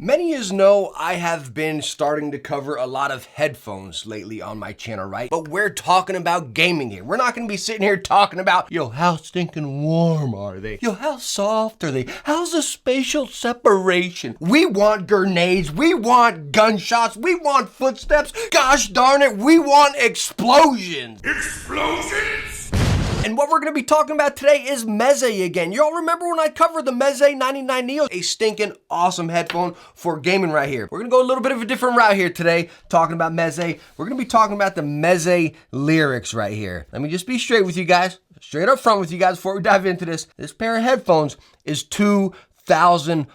Many of you know I have been starting to cover a lot of headphones lately on my channel, right? But we're talking about gaming here. We're not gonna be sitting here talking about, yo, how stinking warm are they? Yo, how soft are they? How's the spatial separation? We want grenades, we want gunshots, we want footsteps. Gosh darn it, we want explosions. Explosions? And what we're gonna be talking about today is Meze again. Y'all remember when I covered the Meze 99 Neo? A stinking awesome headphone for gaming right here. We're gonna go a little bit of a different route here today, talking about Meze. We're gonna be talking about the Meze Lirics right here. Let me just be straight with you guys, straight up front with you guys before we dive into this. This pair of headphones is $2,000.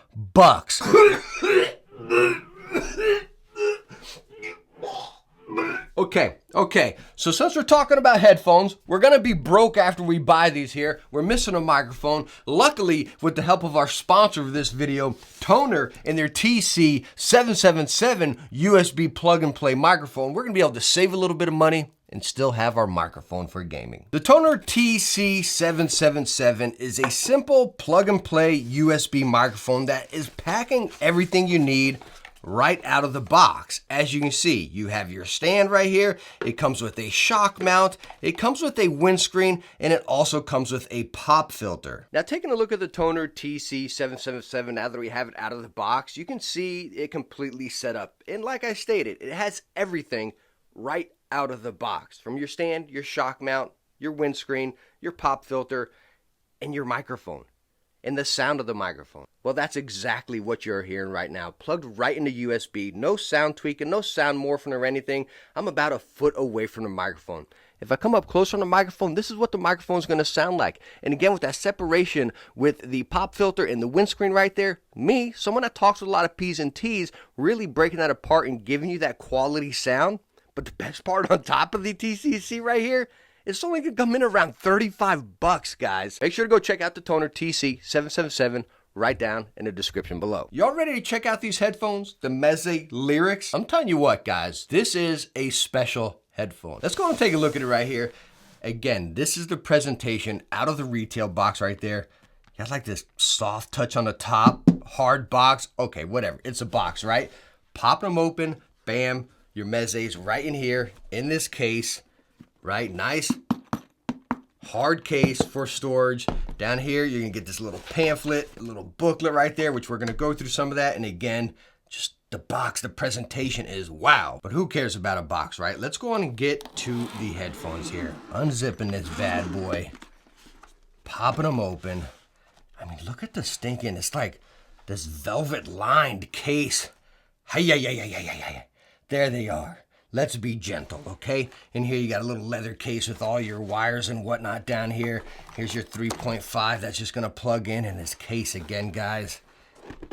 Okay, so since we're talking about headphones, we're gonna be broke after we buy these here. We're missing a microphone. Luckily, with the help of our sponsor of this video, Toner, and their TC777 USB plug-and-play microphone, we're gonna be able to save a little bit of money and still have our microphone for gaming. The Toner TC777 is a simple plug-and-play USB microphone that is packing everything you need right out of the box. As you can see, you have your stand right here. It comes with a shock mount. It comes with a windscreen, and it also comes with a pop filter. Now, taking a look at the Toner TC777, now that we have it out of the box, you can see it completely set up. And like I stated, it has everything right out of the box. From your stand, your shock mount, your windscreen, your pop filter, and your microphone. And the sound of the microphone. Well, that's exactly what you're hearing right now. Plugged right into USB. No sound tweaking, no sound morphing or anything. I'm about a foot away from the microphone. If I come up closer on the microphone, this is what the microphone's gonna sound like. And again, with that separation with the pop filter and the windscreen right there, me, someone that talks with a lot of P's and T's, really breaking that apart and giving you that quality sound. But the best part on top of the TCC right here, it's only gonna come in around $35, guys. Make sure to go check out the Toner TC777 right down in the description below. Y'all ready to check out these headphones, the Meze Lirics? I'm telling you what, guys, this is a special headphone. Let's go and take a look at it right here. Again, this is the presentation out of the retail box right there. You got like this soft touch on the top, hard box. Okay, whatever, it's a box, right? Popping them open, bam, your Meze's right in here, in this case. Right, nice hard case for storage. Down here, you're gonna get this little pamphlet, a little booklet right there, which we're gonna go through some of that. And again, just the box, the presentation is wow. But who cares about a box, right? Let's go on and get to the headphones here. Unzipping this bad boy, popping them open. I mean, look at the stinking, it's like this velvet lined case. Hey, there they are. Let's be gentle, okay? In here, you got a little leather case with all your wires and whatnot down here. Here's your 3.5 that's just gonna plug in this case again, guys.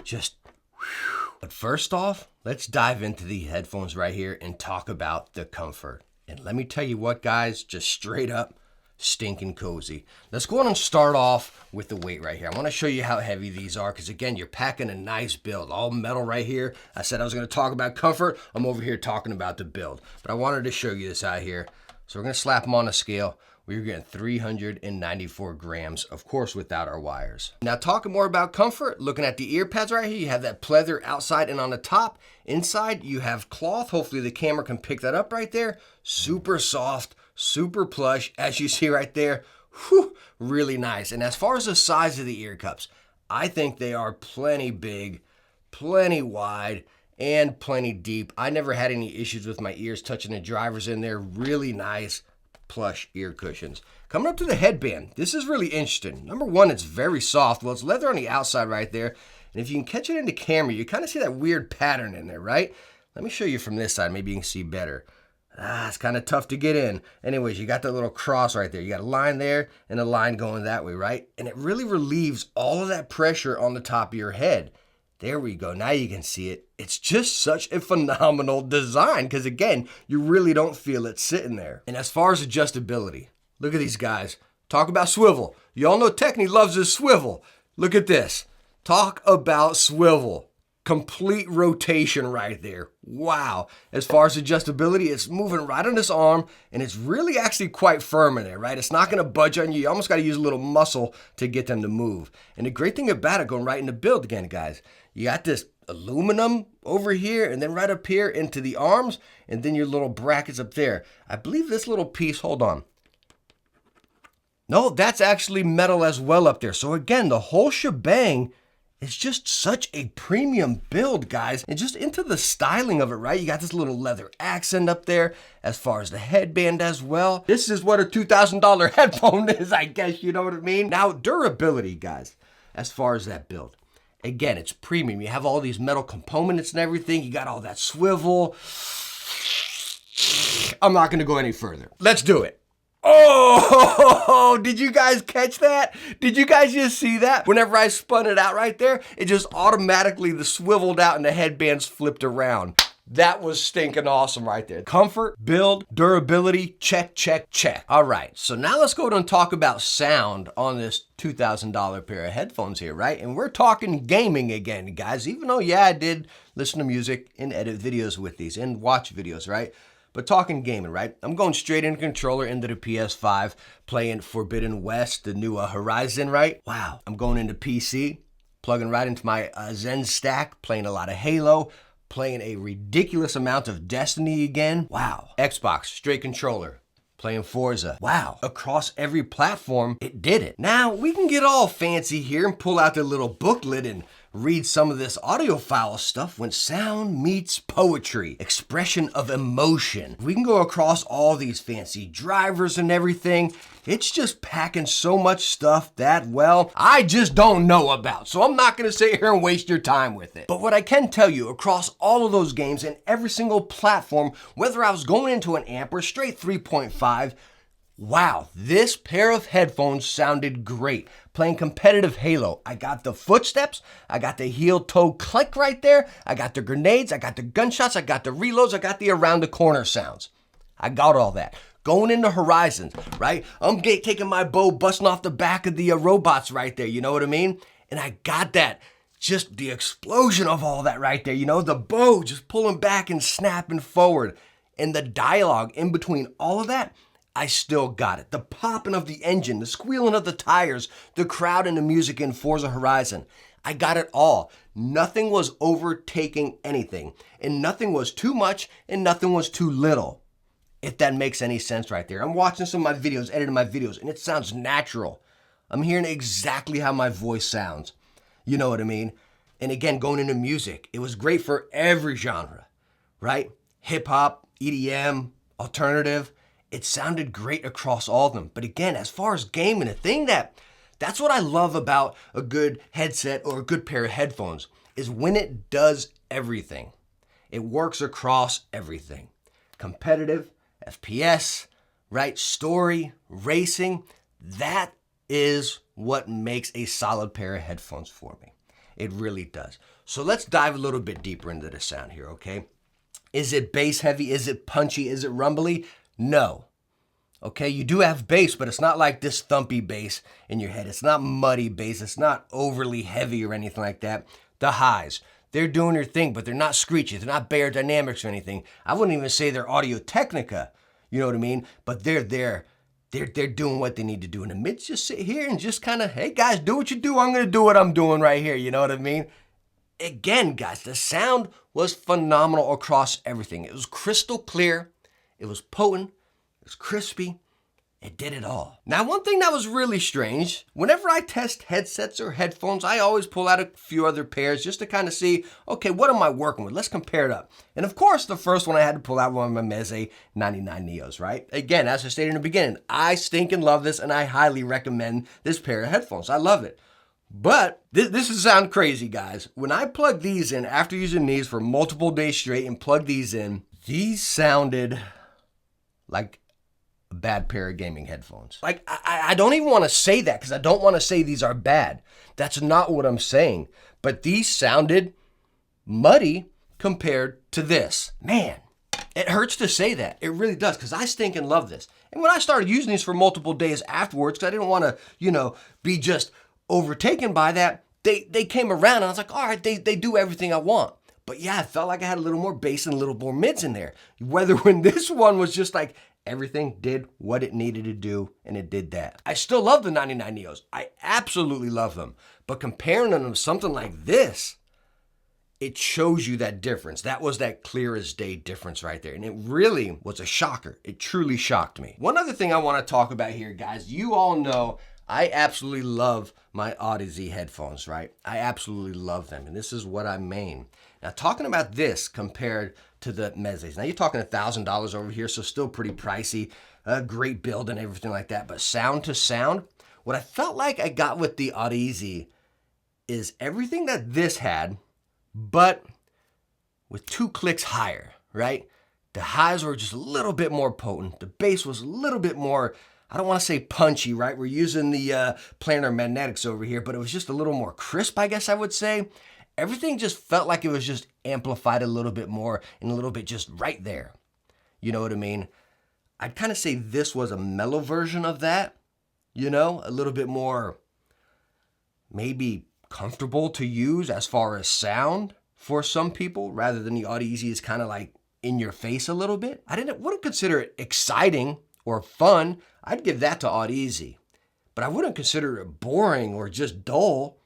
Just, whew. But first off, let's dive into the headphones right here and talk about the comfort. And let me tell you what, guys, just straight up, stinking cozy. Let's go on and start off with the weight right here. I want to show you how heavy these are because again, you're packing a nice build, all metal right here. I said I was going to talk about comfort. I'm over here talking about the build, but I wanted to show you this out here. So we're going to slap them on a scale. We're getting 394 grams, of course, without our wires. Now talking more about comfort, looking at the ear pads right here, you have that pleather outside and on the top. Inside, you have cloth. Hopefully the camera can pick that up right there. Super soft, super plush, as you see right there. Whew, really nice. And as far as the size of the ear cups, I think they are plenty big, plenty wide, and plenty deep. I never had any issues with my ears touching the drivers in there. Really nice, plush ear cushions. Coming up to the headband, this is really interesting. Number one, it's very soft. Well, it's leather on the outside right there. And if you can catch it in the camera, you kind of see that weird pattern in there, right? Let me show you from this side. Maybe you can see better. It's kind of tough to get in. Anyways, you got that little cross right there. You got a line there and a line going that way, right? And it really relieves all of that pressure on the top of your head. There we go. Now you can see it. It's just such a phenomenal design because, again, you really don't feel it sitting there. And as far as adjustability, look at these guys. Talk about swivel. You all know Techne loves his swivel. Look at this. Talk about swivel. Complete rotation right there. Wow. As far as adjustability, it's moving right on this arm, and it's really actually quite firm in there, right? It's not going to budge on you. You almost got to use a little muscle to get them to move. And the great thing about it, going right in the build again, guys, you got this aluminum over here, and then right up here into the arms, and then your little brackets up there. I believe this little piece, hold on. No, that's actually metal as well up there. So again, the whole shebang is just such a premium build, guys. And just into the styling of it, right? You got this little leather accent up there as far as the headband as well. This is what a $2,000 headphone is, I guess, you know what I mean? Now, durability, guys, as far as that build. Again, it's premium. You have all these metal components and everything. You got all that swivel. I'm not gonna go any further. Let's do it. Oh, did you guys catch that? Did you guys just see that? Whenever I spun it out right there, it just automatically swiveled out and the headbands flipped around. That was stinking awesome right there. Comfort, build, durability, check, check, check. All right, so now let's go ahead and talk about sound on this $2,000 pair of headphones here, right? And we're talking gaming again, guys, even though, yeah, I did listen to music and edit videos with these and watch videos, right? But talking gaming, right? I'm going straight into controller into the PS5, playing Forbidden West, the new Horizon, right? Wow. I'm going into PC, plugging right into my Zen stack, playing a lot of Halo, playing a ridiculous amount of Destiny again. Wow. Xbox, straight controller, playing Forza. Wow. Across every platform, it did it. Now, we can get all fancy here and pull out the little booklet and read some of this audiophile stuff when sound meets poetry, expression of emotion. We can go across all these fancy drivers and everything. It's just packing so much stuff that, well, I just don't know about. So I'm not gonna sit here and waste your time with it. But what I can tell you, across all of those games and every single platform, whether I was going into an amp or straight 3.5, wow, this pair of headphones sounded great. Playing competitive Halo, I got the footsteps, I got the heel-toe click right there, I got the grenades, I got the gunshots, I got the reloads, I got the around-the-corner sounds. I got all that. Going into Horizons, right? I'm taking my bow, busting off the back of the robots right there, you know what I mean? And I got that. Just the explosion of all that right there, you know? The bow just pulling back and snapping forward. And the dialogue in between all of that, I still got it. The popping of the engine, the squealing of the tires, the crowd and the music in Forza Horizon. I got it all. Nothing was overtaking anything. And nothing was too much and nothing was too little. If that makes any sense right there. I'm watching some of my videos, editing my videos, and it sounds natural. I'm hearing exactly how my voice sounds. You know what I mean? And again, going into music, it was great for every genre, right? Hip hop, EDM, alternative. It sounded great across all of them. But again, as far as gaming, that's what I love about a good headset or a good pair of headphones, is when it does everything. It works across everything. Competitive, FPS, right? Story, racing. That is what makes a solid pair of headphones for me. It really does. So let's dive a little bit deeper into the sound here, okay? Is it bass heavy? Is it punchy? Is it rumbly? No. Okay, you do have bass, but it's not like this thumpy bass in your head. It's not muddy bass. It's not overly heavy or anything like that. The highs, they're doing their thing, but they're not screechy. They're not Bear Dynamics or anything. I wouldn't even say they're Audio Technica, you know what I mean? But they're there. They're doing what they need to do. And the mids just sit here and just kind of, hey guys, do what you do. I'm going to do what I'm doing right here. You know what I mean? Again, guys, the sound was phenomenal across everything. It was crystal clear. It was potent. It was crispy. It did it all. Now, one thing that was really strange, whenever I test headsets or headphones, I always pull out a few other pairs just to kind of see, okay, what am I working with? Let's compare it up. And of course, the first one I had to pull out one of my Meze 99 Neos, right? Again, as I stated in the beginning, I stinking love this and I highly recommend this pair of headphones. I love it. But this is sound crazy, guys. When I plugged these in after using these for multiple days straight and plugged these in, these sounded like a bad pair of gaming headphones. Like, I don't even want to say that because I don't want to say these are bad. That's not what I'm saying. But these sounded muddy compared to this. Man, it hurts to say that. It really does, because I stinking love this. And when I started using these for multiple days afterwards, because I didn't want to, be just overtaken by that, they came around and I was like, all right, they do everything I want. But yeah, I felt like I had a little more bass and a little more mids in there. Whether when this one was just like, everything did what it needed to do, and it did that. I still love the 99 Neos. I absolutely love them. But comparing them to something like this, it shows you that difference. That was that clear as day difference right there. And it really was a shocker. It truly shocked me. One other thing I want to talk about here, guys, you all know I absolutely love my Odyssey headphones, right? I absolutely love them. And this is what I main. Now, talking about this compared to the Mezes. Now, you're talking $1,000 over here, so still pretty pricey. A great build and everything like that. But sound to sound, what I felt like I got with the Odyssey is everything that this had, but with 2 clicks higher, right? The highs were just a little bit more potent. The bass was a little bit more, I don't want to say punchy, right? We're using the planar magnetics over here, but it was just a little more crisp, I guess I would say. Everything just felt like it was just amplified a little bit more and a little bit just right there. You know what I mean? I'd kind of say this was a mellow version of that, you know, a little bit more maybe comfortable to use as far as sound for some people, rather than the Odyssey is kind of like in your face a little bit. Wouldn't consider it exciting or fun. I'd give that to Odyssey, but I wouldn't consider it boring or just dull.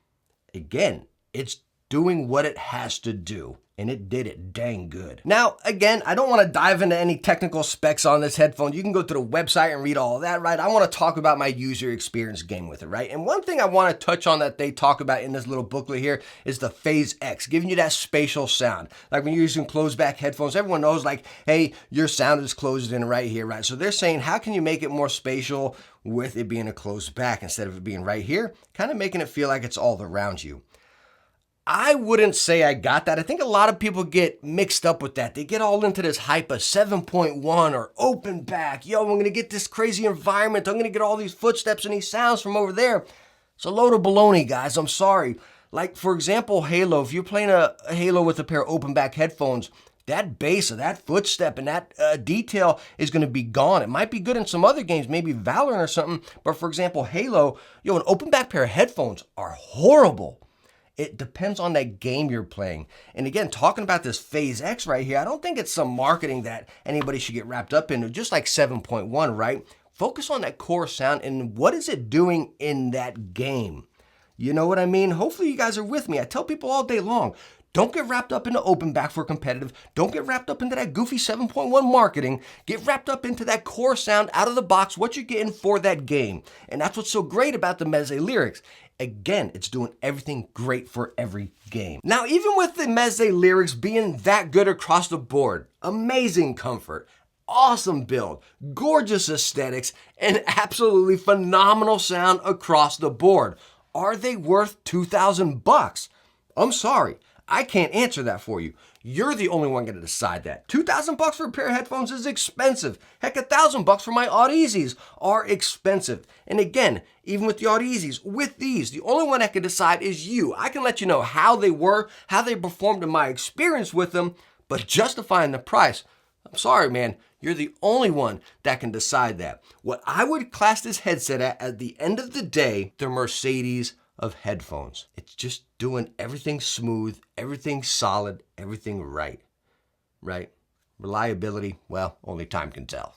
Again, it's doing what it has to do, and it did it dang good. Now, again, I don't want to dive into any technical specs on this headphone. You can go to the website and read all of that, right? I want to talk about my user experience game with it, right? And one thing I want to touch on that they talk about in this little booklet here is the Phase X, giving you that spatial sound. Like when you're using closed back headphones, everyone knows like, hey, your sound is closed in right here, right? So they're saying, how can you make it more spatial with it being a closed back instead of it being right here? Kind of making it feel like it's all around you. I wouldn't say I got that. I think a lot of people get mixed up with that. They get all into this hype of 7.1 or open back. Yo, I'm going to get this crazy environment. I'm going to get all these footsteps and these sounds from over there. It's a load of baloney, guys. I'm sorry. Like, for example, Halo. If you're playing a Halo with a pair of open back headphones, that bass of that footstep and that detail is going to be gone. It might be good in some other games, maybe Valorant or something. But for example, Halo, an open back pair of headphones are horrible. It depends on that game you're playing. And again, talking about this Phase X right here, I don't think it's some marketing that anybody should get wrapped up into, just like 7.1, right? Focus on that core sound and what is it doing in that game? You know what I mean? Hopefully you guys are with me. I tell people all day long, don't get wrapped up into open back for competitive. Don't get wrapped up into that goofy 7.1 marketing. Get wrapped up into that core sound out of the box, what you're getting for that game. And that's what's so great about the Meze Lirics. Again, it's doing everything great for every game. Now, even with the Meze Lirics being that good across the board, amazing comfort, awesome build, gorgeous aesthetics, and absolutely phenomenal sound across the board, are they worth $2,000? I'm sorry, I can't answer that for you. You're the only one going to decide that. $2,000 for a pair of headphones is expensive. Heck, $1,000 for my Odysseys are expensive. And again, even with the Odysseys, with these, the only one that can decide is you. I can let you know how they were, how they performed in my experience with them, but justifying the price, I'm sorry, man, you're the only one that can decide that. What I would class this headset at the end of the day, the Mercedes of headphones. It's just doing everything smooth, everything solid, everything right? Reliability, well, only time can tell.